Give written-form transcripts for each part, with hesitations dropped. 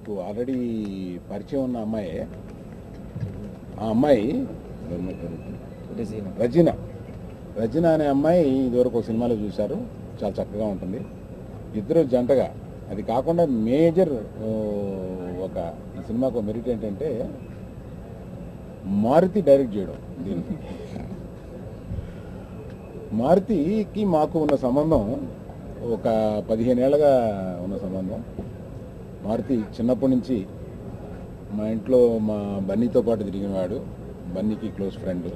మీకు ఆల్రెడీ పరిచయం ఉన్న అమ్మాయి. ఆ అమ్మాయి రజిన అనే అమ్మాయి ఇదివరకు ఒక సినిమాలో చూశారు, చాలా చక్కగా ఉంటుంది. ఇద్దరు జంటగా, అది కాకుండా మేజర్ ఒక ఈ సినిమాకు మెరిట్ ఏంటంటే మారుతి డైరెక్ట్ చేయడం. దీనికి మారుతికి మాకు ఉన్న సంబంధం ఒక 15 ఏళ్ళగా ఉన్న సంబంధం. మారుతి చిన్నప్పటి నుంచి మా ఇంట్లో మా బన్నీతో పాటు తిరిగినవాడు, బన్నీకి క్లోజ్ ఫ్రెండ్.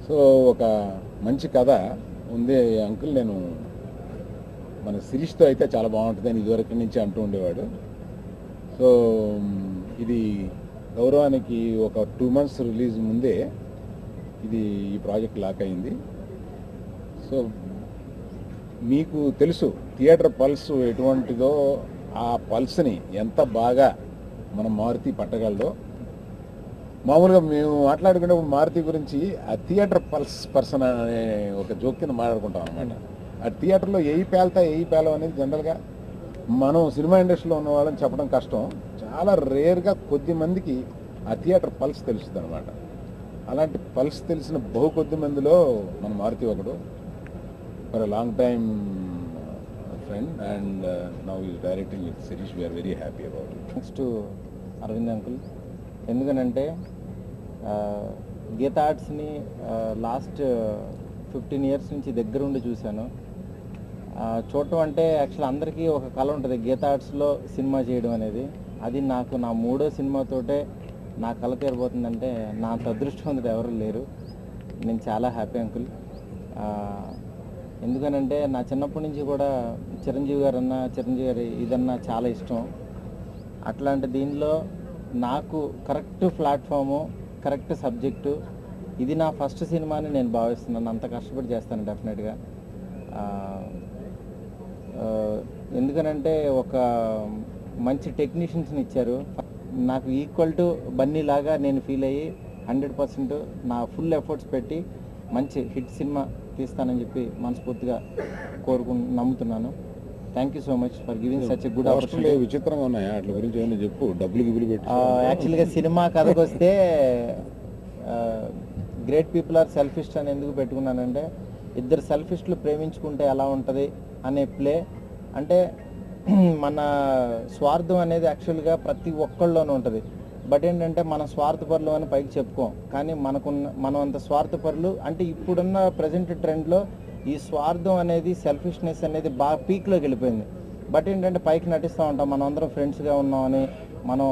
సో ఒక మంచి కథ ఉంది అంకుల్, నేను మన శిరీష్తో అయితే చాలా బాగుంటుంది అని ఇదివరకు నుంచి అంటూ ఉండేవాడు. సో ఇది గౌరవానికి ఒక 2 months రిలీజ్ ముందే ఇది ఈ ప్రాజెక్ట్ లాక్ అయింది. సో మీకు తెలుసు థియేటర్ పల్స్ ఎటువంటిదో, ఆ పల్స్ని ఎంత బాగా మన మారుతి పట్టగలదో. మామూలుగా మేము మాట్లాడుకునే మారుతి గురించి ఆ థియేటర్ పల్స్ పర్సన్ అనే ఒక జోక్ కింద మాట్లాడుకుంటాం అనమాట. ఆ థియేటర్లో ఏయి పేలం అనేది జనరల్గా మనం సినిమా ఇండస్ట్రీలో ఉన్న వాళ్ళని చెప్పడం కష్టం. చాలా రేర్గా కొద్ది మందికి ఆ థియేటర్ పల్స్ తెలుస్తుంది అనమాట. అలాంటి పల్స్ తెలిసిన కొద్ది మందిలో మన మారుతి ఒకడు. For a long time friend and now is directing with Shirish. We are very happy about it. Next Aravind uncle, ఎందుకనంటే గీత ఆర్ట్స్ని లాస్ట్ 15 years నుంచి దగ్గరుండి చూశాను. చూడటం అంటే యాక్చువల్ అందరికీ ఒక కళ ఉంటుంది గీత ఆర్ట్స్లో సినిమా చేయడం అనేది. అది నాకు నా 3వ సినిమాతోటే నా కళ తీరబోతుందంటే నా అంత అదృష్టవంతుడు ఎవరు లేరు. నేను చాలా హ్యాపీ అంకుల్. ఎందుకనంటే నా చిన్నప్పటి నుంచి కూడా చిరంజీవి గారి ఇదన్నా చాలా ఇష్టం. అట్లాంటి దీనిలో నాకు కరెక్ట్ ప్లాట్ఫాము, కరెక్ట్ సబ్జెక్టు, ఇది నా ఫస్ట్ సినిమా అని నేను భావిస్తున్నాను. అంత కష్టపడి చేస్తాను డెఫినెట్గా. ఎందుకనంటే ఒక మంచి టెక్నీషియన్స్ని ఇచ్చారు. నాకు ఈక్వల్ టు బన్నీ లాగా నేను ఫీల్ అయ్యి 100% నా ఫుల్ ఎఫర్ట్స్ పెట్టి మంచి హిట్ సినిమా తీస్తానని చెప్పి మనస్ఫూర్తిగా నమ్ముతున్నాను. Thank you so much for giving such a good opportunity. విచిత్రంగా ఉన్నాయా అట్లా గురించి ఏమైనా చెప్పు, డబ్బులు గిబ్బులు పెట్టి. యాక్చువల్గా సినిమా కథకు వస్తే గ్రేట్ పీపుల్ ఆర్ సెల్ఫిస్ట్ అని ఎందుకు పెట్టుకున్నానంటే, ఇద్దరు సెల్ఫిస్టులు ప్రేమించుకుంటే ఎలా ఉంటుంది అనే ప్లే. అంటే మన స్వార్థం అనేది యాక్చువల్గా ప్రతి ఒక్కళ్ళలోనూ ఉంటుంది. బట్ ఏంటంటే మనం స్వార్థపరులు అని పైకి చెప్పుకోం, కానీ మనం అంత స్వార్థపరులు అంటే ఇప్పుడున్న ప్రజెంట్ ట్రెండ్లో ఈ స్వార్థం అనేది, సెల్ఫిష్నెస్ అనేది బాగా పీక్లోకి వెళ్ళిపోయింది. బట్ ఏంటంటే పైకి నటిస్తూ ఉంటాం మనం అందరం ఫ్రెండ్స్గా ఉన్నామని, మనం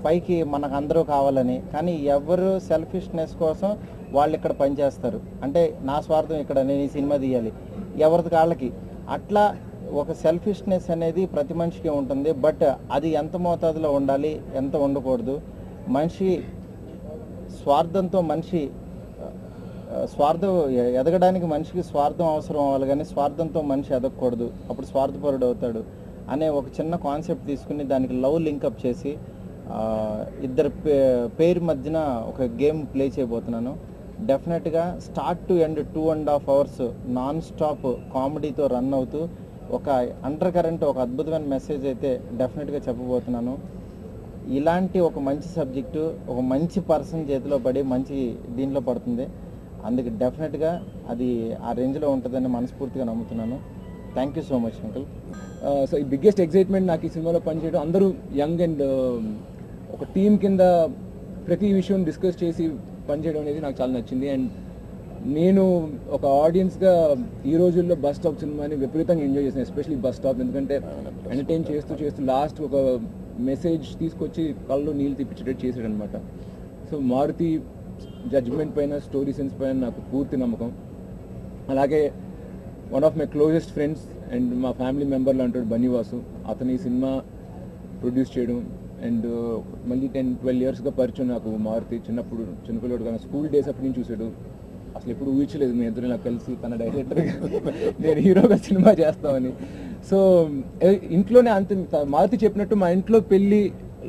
పైకి మనకు అందరూ కావాలని. కానీ ఎవరు సెల్ఫిష్నెస్ కోసం వాళ్ళు ఇక్కడ పనిచేస్తారు. అంటే నా స్వార్థం ఇక్కడ, నేను ఈ సినిమా తీయాలి, ఎవరిది కాళ్ళకి. అట్లా ఒక సెల్ఫిష్నెస్ అనేది ప్రతి మనిషికి ఉంటుంది. బట్ అది ఎంత మోతాదులో ఉండాలి, ఎంత ఉండకూడదు. మనిషి స్వార్థంతో స్వార్థం ఎదగడానికి మనిషికి స్వార్థం అవసరం అవ్వాలి, కానీ స్వార్థంతో మనిషి ఎదగకూడదు, అప్పుడు స్వార్థపరుడు అవుతాడు అనే ఒక చిన్న కాన్సెప్ట్ తీసుకుని దానికి లవ్ లింకప్ చేసి ఇద్దరు పేరు మధ్యన ఒక గేమ్ ప్లే చేయబోతున్నాను. డెఫినెట్గా start to end 2.5 hours non stop కామెడీతో రన్ అవుతూ ఒక అండర్ కరెంట్, ఒక అద్భుతమైన మెసేజ్ అయితే డెఫినెట్గా చెప్పబోతున్నాను. ఇలాంటి ఒక మంచి సబ్జెక్టు ఒక మంచి పర్సన్ చేతిలో పడి మంచి దీంట్లో పడుతుంది. అందుకే డెఫినెట్గా అది ఆ రేంజ్లో ఉంటుందని మనస్ఫూర్తిగా నమ్ముతున్నాను. Thank you so much uncle. So ఈ బిగ్గెస్ట్ ఎక్సైట్మెంట్ నాకు ఈ సినిమాలో పనిచేయడం, అందరూ యంగ్ అండ్ ఒక టీమ్ కింద ప్రతి విషయం డిస్కస్ చేసి పనిచేయడం అనేది నాకు చాలా నచ్చింది. అండ్ నేను ఒక ఆడియన్స్గా ఈ రోజుల్లో బస్ స్టాప్ సినిమాని విపరీతంగా ఎంజాయ్ చేశాను, ఎస్పెషల్లీ బస్ స్టాప్. ఎందుకంటే ఎంటర్టైన్ చేస్తూ లాస్ట్ ఒక మెసేజ్ తీసుకొచ్చి కళ్ళు నీళ్ళు తిప్పించేటట్టు చేశాడు అనమాట. సో మారుతి జడ్జ్మెంట్ పైన, స్టోరీ సెన్స్ పైన నాకు పూర్తి నమ్మకం. అలాగే one of my closest friends and మా ఫ్యామిలీ మెంబర్లు అంటాడు బన్నీవాసు, అతను ఈ సినిమా ప్రొడ్యూస్ చేయడం. అండ్ మళ్ళీ 10-12 yearsగా పరిచయం నాకు మారుతి. చిన్నపిల్లడు కానీ స్కూల్ డేస్ అప్పటి నుంచి చూసాడు. అసలు ఎప్పుడు ఊహించలేదు మీ ఇద్దరు నాకు కలిసి తన డైరెక్టర్గా నేను హీరోగా సినిమా చేస్తామని. సో ఇంట్లోనే అంత మారుతి చెప్పినట్టు మా ఇంట్లో పెళ్ళి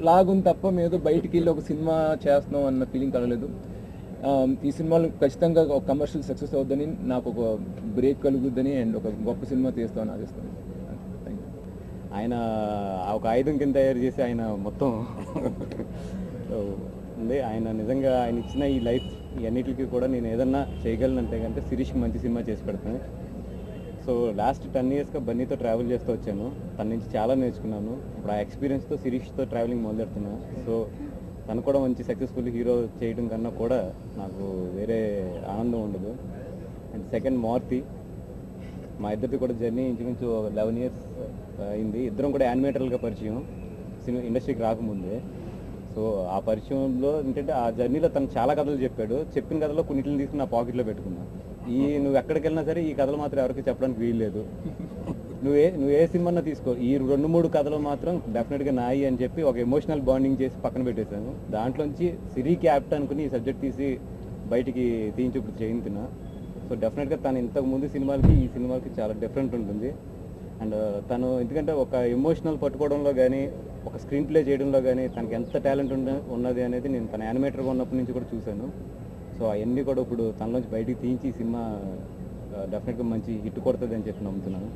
లాగుంది తప్ప మేము బయటికి వెళ్ళి ఒక సినిమా చేస్తున్నాం అన్న ఫీలింగ్ కలగలేదు. ఈ సినిమాలో ఖచ్చితంగా ఒక కమర్షియల్ సక్సెస్ అవుద్దని, నాకు ఒక బ్రేక్ కలుగుద్దని, అండ్ ఒక గొప్ప సినిమా తీస్తామని ఆశిస్తాను. ఆయన ఒక ఆయుధం కింద తయారు చేసి ఆయన మొత్తం ఉంది. ఆయన నిజంగా ఆయన ఇచ్చిన ఈ లైఫ్ ఇవన్నిటికీ కూడా నేను ఏదన్నా చేయగలనంటే కనుక శిరీష్కి మంచి సినిమా చేసి పెడతాను. సో లాస్ట్ 10 yearsగా బన్నీతో ట్రావెల్ చేస్తూ వచ్చాను. తన నుంచి చాలా నేర్చుకున్నాను. ఇప్పుడు ఆ ఎక్స్పీరియన్స్తో శిరీష్తో ట్రావెలింగ్ మొదలెడుతున్నాను. సో తను కూడా మంచి సక్సెస్ఫుల్ హీరో చేయడం కన్నా కూడా నాకు వేరే ఆనందం ఉండదు. అండ్ సెకండ్ మారుతి, మా ఇద్దరిది కూడా జర్నీ ఇంచుమించు 11 years అయింది. ఇద్దరం కూడా యానిమేటర్లుగా పరిచయం సినిమా ఇండస్ట్రీకి రాకముందే. సో ఆ పరిచయంలో ఏంటంటే ఆ జర్నీలో తను చాలా కథలు చెప్పాడు. చెప్పిన కథలో కొన్నిటిని తీసుకుని నా పాకెట్లో పెట్టుకున్నా. నువ్వు ఎక్కడికి వెళ్ళినా సరే ఈ కథలు మాత్రం ఎవరికి చెప్పడానికి వీల్లేదు, నువ్వు ఏ సినిమా తీసుకో, ఈ 2-3 కథలు మాత్రం డెఫినెట్గా నాయి అని చెప్పి ఒక ఎమోషనల్ బాండింగ్ చేసి పక్కన పెట్టేశాను. దాంట్లోంచి సిరీ క్యాప్ట్ అనుకుని ఈ సబ్జెక్ట్ తీసి బయటికి తీయించి ఇప్పుడు చేయించున్నా. సో డెఫినెట్గా తను ఇంతకుముందు సినిమాలకి ఈ సినిమాకి చాలా డిఫరెంట్ ఉంటుంది. అండ్ తను ఎందుకంటే ఒక ఎమోషనల్ పట్టుకోవడంలో కానీ ఒక స్క్రీన్ ప్లే చేయడంలో కానీ తనకి ఎంత టాలెంట్ ఉన్నది అనేది నేను తన యానిమేటర్గా ఉన్నప్పటి నుంచి కూడా చూశాను. సో అవన్నీ కూడా ఇప్పుడు తనలోంచి బయటికి తీయించి ఈ సినిమా డెఫినెట్గా మంచి హిట్ కొడుతుంది అని చెప్పి నమ్ముతున్నాను.